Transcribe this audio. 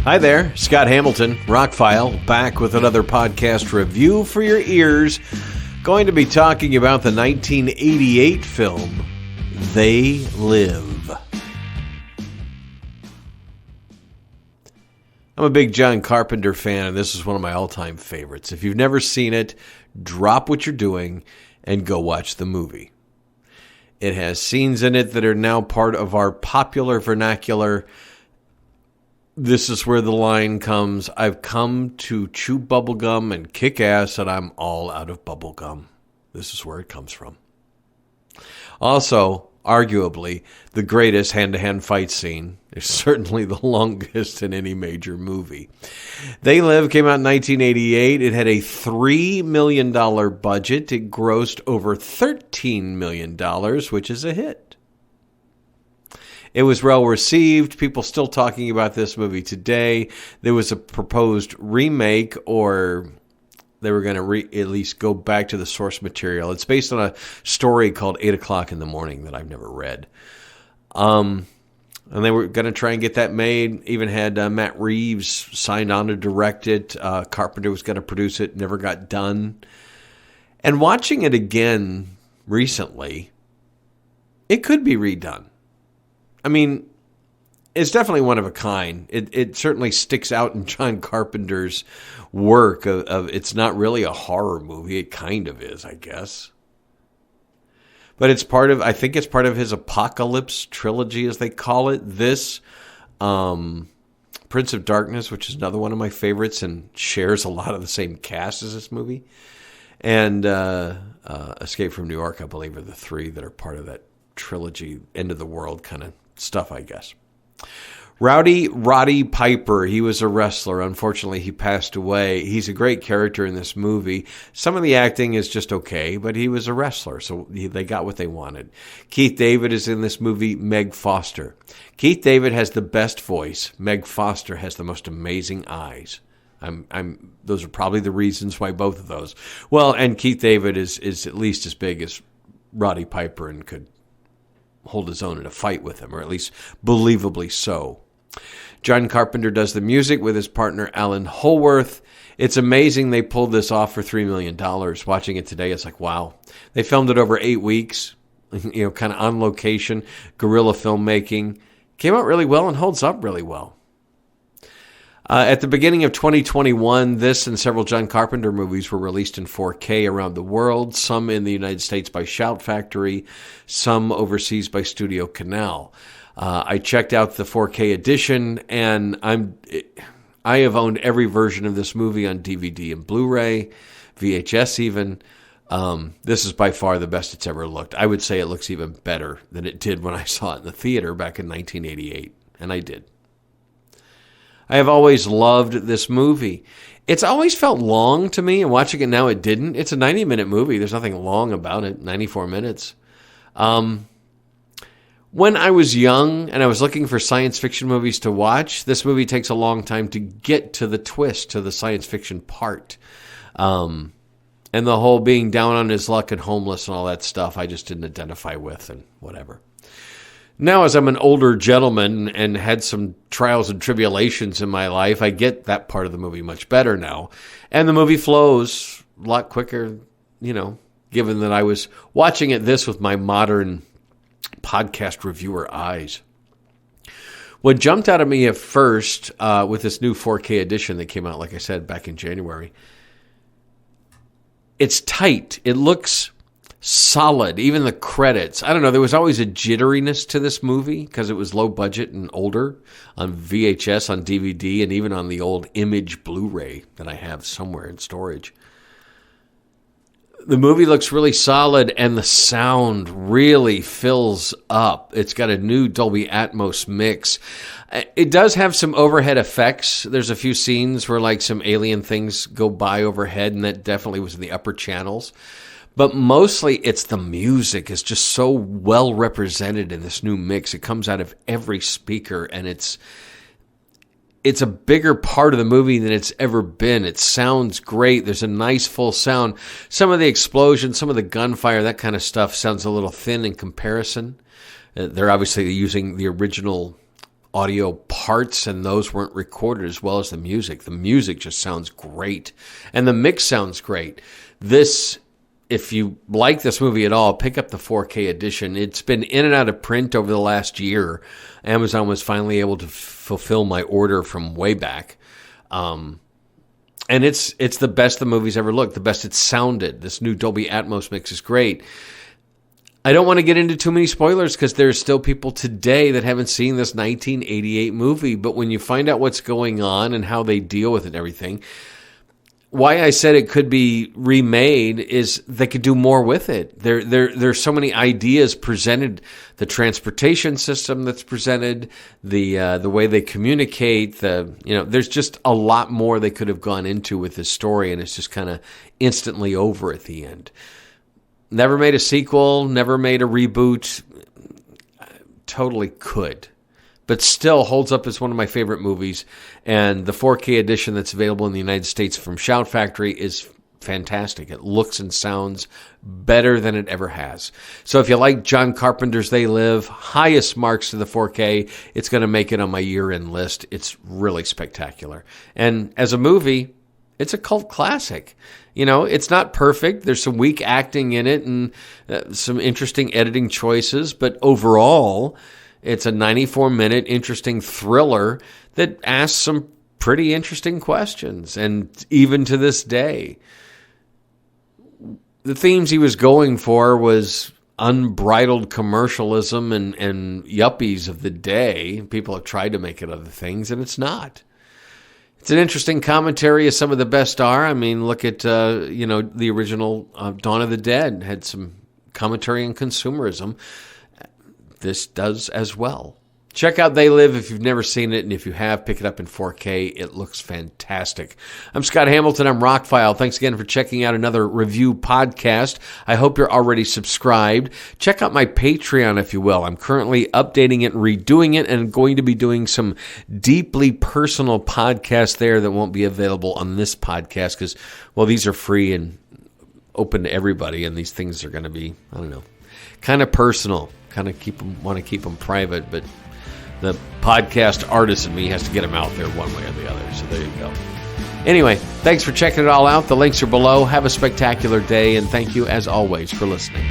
Hi there, Scott Hamilton, ROCKFILE, back with another podcast review for your ears. Going to be talking about the 1988 film, They Live. I'm a big John Carpenter fan, and this is one of my all-time favorites. If you've never seen it, drop what you're doing and go watch the movie. It has scenes in it that are now part of our popular vernacular. This is where the line comes, I've come to chew bubblegum and kick ass, and I'm all out of bubblegum. This is where it comes from. Also, arguably, the greatest hand-to-hand fight scene is certainly the longest in any major movie. They Live came out in 1988. It had a $3 million budget. It grossed over $13 million, which is a hit. It was well received. People still talking about this movie today. There was a proposed remake, or they were going to at least go back to the source material. It's based on a story called 8 o'clock in the morning that I've never read. And they were going to try and get that made. Even had Matt Reeves signed on to direct it. Carpenter was going to produce it. Never got done. And watching it again recently, it could be redone. I mean, it's definitely one of a kind. It certainly sticks out in John Carpenter's work of it's not really a horror movie. It kind of is, I guess. But I think it's part of his Apocalypse trilogy, as they call it. This, Prince of Darkness, which is another one of my favorites and shares a lot of the same cast as this movie. And Escape from New York, I believe, are the three that are part of that trilogy, end of the world kind of stuff, I guess. Rowdy Roddy Piper, he was a wrestler. Unfortunately, he passed away. He's a great character in this movie. Some of the acting is just okay, but he was a wrestler, so they got what they wanted. Keith David is in this movie, Meg Foster. Keith David has the best voice. Meg Foster has the most amazing eyes. Those are probably the reasons why both of those. Well, and Keith David is at least as big as Roddy Piper and could hold his own in a fight with him, or at least believably so. John Carpenter does the music with his partner Alan Holworth. It's amazing they pulled this off for $3 million. Watching it today, it's like, wow. They filmed it over 8 weeks, kind of on location, guerrilla filmmaking. Came out really well and holds up really well. At the beginning of 2021, this and several John Carpenter movies were released in 4K around the world, some in the United States by Shout Factory, some overseas by Studio Canal. I checked out the 4K edition, and I have owned every version of this movie on DVD and Blu-ray, VHS even. This is by far the best it's ever looked. I would say it looks even better than it did when I saw it in the theater back in 1988, and I did. I have always loved this movie. It's always felt long to me, and watching it now, it didn't. It's a 90-minute movie. There's nothing long about it, 94 minutes. When I was young and I was looking for science fiction movies to watch, this movie takes a long time to get to the twist, to the science fiction part. And the whole being down on his luck and homeless and all that stuff, I just didn't identify with, and whatever. Now, as I'm an older gentleman and had some trials and tribulations in my life, I get that part of the movie much better now. And the movie flows a lot quicker, given that I was watching this with my modern podcast reviewer eyes. What jumped out at me at first with this new 4K edition that came out, like I said, back in January, it's tight. It looks solid. Even the credits. I don't know. There was always a jitteriness to this movie because it was low budget and older on VHS, on DVD, and even on the old Image Blu-ray that I have somewhere in storage. The movie looks really solid, and the sound really fills up. It's got a new Dolby Atmos mix. It does have some overhead effects. There's a few scenes where some alien things go by overhead, and that definitely was in the upper channels. But mostly it's the music is just so well represented in this new mix. It comes out of every speaker, and it's a bigger part of the movie than it's ever been. It sounds great. There's a nice full sound. Some of the explosions, some of the gunfire, that kind of stuff sounds a little thin in comparison. They're obviously using the original audio parts, and those weren't recorded as well as the music. The music just sounds great, and the mix sounds great. This, if you like this movie at all, pick up the 4K edition. It's been in and out of print over the last year. Amazon was finally able to fulfill my order from way back. And it's the best the movie's ever looked, the best it sounded. This new Dolby Atmos mix is great. I don't want to get into too many spoilers because there's still people today that haven't seen this 1988 movie. But when you find out what's going on and how they deal with it and everything, why I said it could be remade is they could do more with it. There's so many ideas presented, the transportation system that's presented, the way they communicate, there's just a lot more they could have gone into with this story, and it's just kind of instantly over at the end. Never made a sequel, never made a reboot. Totally could. But still holds up as one of my favorite movies. And the 4K edition that's available in the United States from Shout Factory is fantastic. It looks and sounds better than it ever has. So if you like John Carpenter's They Live, highest marks to the 4K, it's going to make it on my year-end list. It's really spectacular. And as a movie, it's a cult classic. It's not perfect. There's some weak acting in it and some interesting editing choices. But overall, it's a 94-minute interesting thriller that asks some pretty interesting questions. And even to this day, the themes he was going for was unbridled commercialism and yuppies of the day. People have tried to make it other things, and it's not. It's an interesting commentary, as some of the best are. I mean, look at, the original Dawn of the Dead had some commentary on consumerism. This does as well. Check out They Live if you've never seen it, and if you have, pick it up in 4K. It looks fantastic. I'm Scott Hamilton. I'm ROCKFILE. Thanks again for checking out another review podcast. I hope you're already subscribed. Check out my Patreon, if you will. I'm currently updating it and redoing it, and going to be doing some deeply personal podcasts there that won't be available on this podcast because, well, these are free and open to everybody, and these things are going to be, kind of personal. Kind of want to keep them private, but the podcast artist in me has to get them out there one way or the other. So there you go. Anyway, thanks for checking it all out. The links are below. Have a spectacular day, and thank you, as always, for listening.